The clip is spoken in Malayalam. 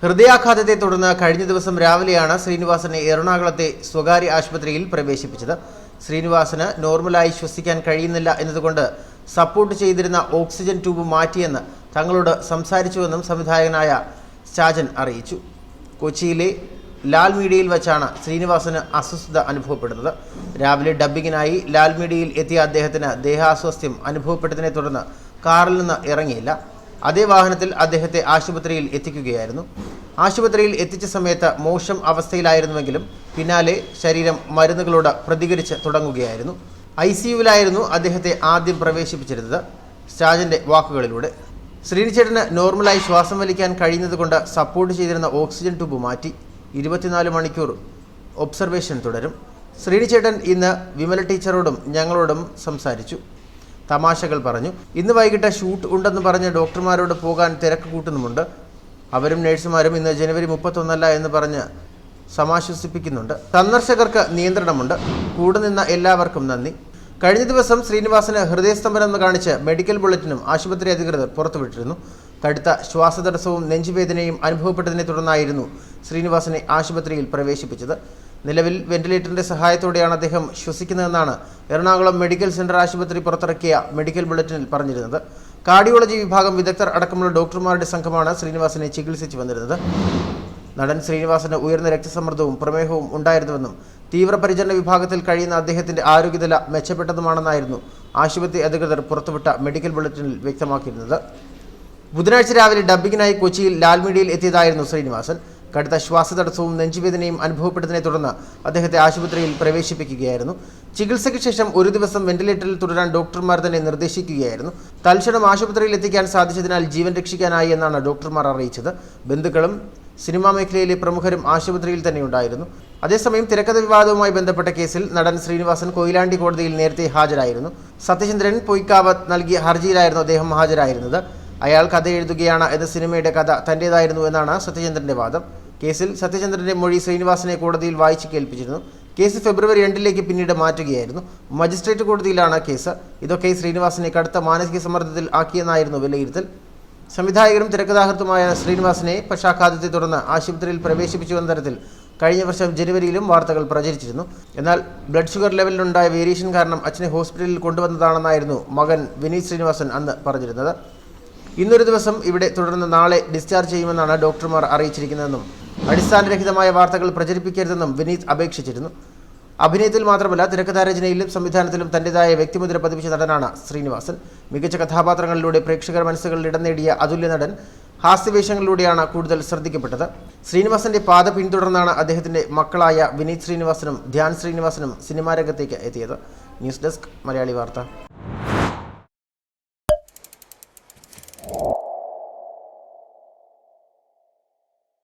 ഹൃദയാഘാതത്തെ തുടർന്ന് കഴിഞ്ഞ ദിവസം രാവിലെയാണ് ശ്രീനിവാസനെ എറണാകുളത്തെ സ്വകാര്യ ആശുപത്രിയിൽ പ്രവേശിപ്പിച്ചത്. ശ്രീനിവാസന് നോർമലായി ശ്വസിക്കാൻ കഴിയുന്നില്ല എന്നതുകൊണ്ട് സപ്പോർട്ട് ചെയ്തിരുന്ന ഓക്സിജൻ ട്യൂബ് മാറ്റിയെന്ന് തങ്ങളോട് സംസാരിച്ചുവെന്നും സംവിധായകനായ സാജൻ അറിയിച്ചു. കൊച്ചിയിലെ ലാൽ മീഡിയയിൽ വച്ചാണ് ശ്രീനിവാസന് അസ്വസ്ഥത അനുഭവപ്പെടുന്നത്. രാവിലെ ഡബ്ബിങ്ങിനായി ലാൽ മീഡിയയിൽ എത്തിയ അദ്ദേഹത്തിന് ദേഹാസ്വാസ്ഥ്യം അനുഭവപ്പെട്ടതിനെ തുടർന്ന് കാറിൽ നിന്ന് ഇറങ്ങിയില്ല. അതേ വാഹനത്തിൽ അദ്ദേഹത്തെ ആശുപത്രിയിൽ എത്തിക്കുകയായിരുന്നു. ആശുപത്രിയിൽ എത്തിച്ച സമയത്ത് മോശം അവസ്ഥയിലായിരുന്നുവെങ്കിലും പിന്നാലെ ശരീരം മരുന്നുകളോട് പ്രതികരിച്ച് തുടങ്ങുകയായിരുന്നു. ICUവിലായിരുന്നു അദ്ദേഹത്തെ ആദ്യം പ്രവേശിപ്പിച്ചിരുന്നത്. സാജന്റെ വാക്കുകളിലൂടെ ശ്രീനിച്ചേട്ടന് നോർമലായി ശ്വാസം വലിക്കാൻ കഴിയുന്നതുകൊണ്ട് സപ്പോർട്ട് ചെയ്തിരുന്ന ഓക്സിജൻ ട്യൂബ് മാറ്റി. 24 മണിക്കൂർ ഒബ്സർവേഷൻ തുടരും. ശ്രീനിച്ചേട്ടൻ ഇന്ന് വിമല ടീച്ചറോടും ഞങ്ങളോടും സംസാരിച്ചു. തമാശകൾ പറഞ്ഞു. ഇന്ന് വൈകിട്ട് ഷൂട്ട് ഉണ്ടെന്ന് പറഞ്ഞ് ഡോക്ടർമാരോട് പോകാൻ തിരക്ക് കൂട്ടുന്നുമുണ്ട്. അവരും നഴ്സുമാരും ഇന്ന് ജനുവരി 31 എന്ന് പറഞ്ഞ് സമാശ്വസിപ്പിക്കുന്നുണ്ട്. സന്ദർശകർക്ക് നിയന്ത്രണമുണ്ട്. കൂടെ നിന്ന എല്ലാവർക്കും നന്ദി. കഴിഞ്ഞ ദിവസം ശ്രീനിവാസന് ഹൃദയസ്തംഭനം കാണിച്ച് മെഡിക്കൽ ബുള്ളറ്റിനും ആശുപത്രി അധികൃതർ പുറത്തുവിട്ടിരുന്നു. കടുത്ത ശ്വാസതടസ്സവും നെഞ്ചുവേദനയും അനുഭവപ്പെട്ടതിനെ തുടർന്നായിരുന്നു ശ്രീനിവാസനെ ആശുപത്രിയിൽ പ്രവേശിപ്പിച്ചത്. നിലവിൽ വെന്റിലേറ്ററിന്റെ സഹായത്തോടെയാണ് അദ്ദേഹം ശ്വസിക്കുന്നതെന്നാണ് എറണാകുളം മെഡിക്കൽ സെന്റർ ആശുപത്രി പുറത്തിറക്കിയ മെഡിക്കൽ ബുള്ളറ്റിനിൽ പറഞ്ഞിരുന്നത്. കാർഡിയോളജി വിഭാഗം വിദഗ്ധർ അടക്കമുള്ള ഡോക്ടർമാരുടെ സംഘമാണ് ശ്രീനിവാസനെ ചികിത്സിച്ചു വന്നിരുന്നത്. നടൻ ശ്രീനിവാസന് ഉയർന്ന രക്തസമ്മർദ്ദവും പ്രമേഹവും ഉണ്ടായിരുന്നുവെന്നും തീവ്രപരിചരണ വിഭാഗത്തിൽ കഴിയുന്ന അദ്ദേഹത്തിന്റെ ആരോഗ്യനില മെച്ചപ്പെട്ടതുമാണെന്നായിരുന്നു ആശുപത്രി അധികൃതർ പുറത്തുവിട്ട മെഡിക്കൽ ബുള്ളറ്റിനിൽ വ്യക്തമാക്കിയിരുന്നത്. ബുധനാഴ്ച രാവിലെ ഡബ്ബിങ്ങിനായി കൊച്ചിയിൽ ലാൽ മീഡിയയിൽ എത്തിയതായിരുന്നു ശ്രീനിവാസൻ. കടുത്ത ശ്വാസതടസ്സവും നെഞ്ചുവേദനയും അനുഭവപ്പെട്ടതിനെ തുടർന്ന് അദ്ദേഹത്തെ ആശുപത്രിയിൽ പ്രവേശിപ്പിക്കുകയായിരുന്നു. ചികിത്സയ്ക്ക് ശേഷം ഒരു ദിവസം വെന്റിലേറ്ററിൽ തുടരാൻ ഡോക്ടർമാർ തന്നെ നിർദ്ദേശിക്കുകയായിരുന്നു. തൽക്ഷണം ആശുപത്രിയിൽ എത്തിക്കാൻ സാധിച്ചതിനാൽ ജീവൻ രക്ഷിക്കാനായി എന്നാണ് ഡോക്ടർമാർ അറിയിച്ചത്. ബന്ധുക്കളും സിനിമാ മേഖലയിലെ പ്രമുഖരും ആശുപത്രിയിൽ തന്നെ ഉണ്ടായിരുന്നു. അതേസമയം തിരക്കഥ വിവാദവുമായി ബന്ധപ്പെട്ട കേസിൽ നടൻ ശ്രീനിവാസൻ കൊയിലാണ്ടി കോടതിയിൽ നേരത്തെ ഹാജരായിരുന്നു. സത്യചന്ദ്രൻ പൊയ്ക്കാവ് നൽകിയ ഹർജിയിലായിരുന്നു അദ്ദേഹം ഹാജരായിരുന്നത്. അയാൾ കഥ എഴുതുകയാണ് എന്ന സിനിമയുടെ കഥ തന്റേതായിരുന്നു എന്നാണ് സത്യചന്ദ്രന്റെ വാദം. കേസിൽ സത്യചന്ദ്രന്റെ മൊഴി ശ്രീനിവാസനെ കോടതിയിൽ വായിച്ചു കേൾപ്പിച്ചിരുന്നു. കേസ് ഫെബ്രുവരി 2 പിന്നീട് മാറ്റുകയായിരുന്നു. മജിസ്ട്രേറ്റ് കോടതിയിലാണ് കേസ്. ഇതൊക്കെ ശ്രീനിവാസനെ കടുത്ത മാനസിക സമ്മർദ്ദത്തിൽ ആക്കിയെന്നായിരുന്നു വിലയിരുത്തൽ. സംവിധായകരും തിരക്കഥാകൃത്തുമായ ശ്രീനിവാസനെ പക്ഷാഘാതത്തെ തുടർന്ന് ആശുപത്രിയിൽ പ്രവേശിപ്പിച്ചുവെന്ന തരത്തിൽ കഴിഞ്ഞ വർഷം ജനുവരിയിലും വാർത്തകൾ പ്രചരിച്ചിരുന്നു. എന്നാൽ ബ്ലഡ് ഷുഗർ ലെവലിലുണ്ടായ വേരിയേഷൻ കാരണം അച്ഛനെ ഹോസ്പിറ്റലിൽ കൊണ്ടുവന്നതാണെന്നായിരുന്നു മകൻ വിനീത് ശ്രീനിവാസൻ അന്ന് പറഞ്ഞിരുന്നത്. ഇന്നൊരു ദിവസം ഇവിടെ തുടർന്ന് നാളെ ഡിസ്ചാർജ് ചെയ്യുമെന്നാണ് ഡോക്ടർമാർ അറിയിച്ചിരിക്കുന്നതെന്നും അടിസ്ഥാനരഹിതമായ വാർത്തകൾ പ്രചരിപ്പിക്കരുതെന്നും വിനീത് അപേക്ഷിച്ചിരുന്നു. അഭിനയത്തിൽ മാത്രമല്ല തിരക്കഥാരചനയിലും സംവിധാനത്തിലും തന്റേതായ വ്യക്തിമുദ്ര പതിപ്പിച്ച നടനാണ് ശ്രീനിവാസൻ. മികച്ച കഥാപാത്രങ്ങളിലൂടെ പ്രേക്ഷകർ മനസ്സുകളിൽ ഇടം നേടിയ അതുല്യ നടൻ ഹാസ്യവേഷങ്ങളിലൂടെയാണ് കൂടുതൽ ശ്രദ്ധിക്കപ്പെട്ടത്. ശ്രീനിവാസന്റെ പാത പിന്തുടർന്നാണ് അദ്ദേഹത്തിന്റെ മക്കളായ വിനീത് ശ്രീനിവാസനും ധ്യാൻ ശ്രീനിവാസനും സിനിമാ രംഗത്തേക്ക് എത്തിയത്. ന്യൂസ് ഡെസ്ക് മലയാളി വാർത്ത.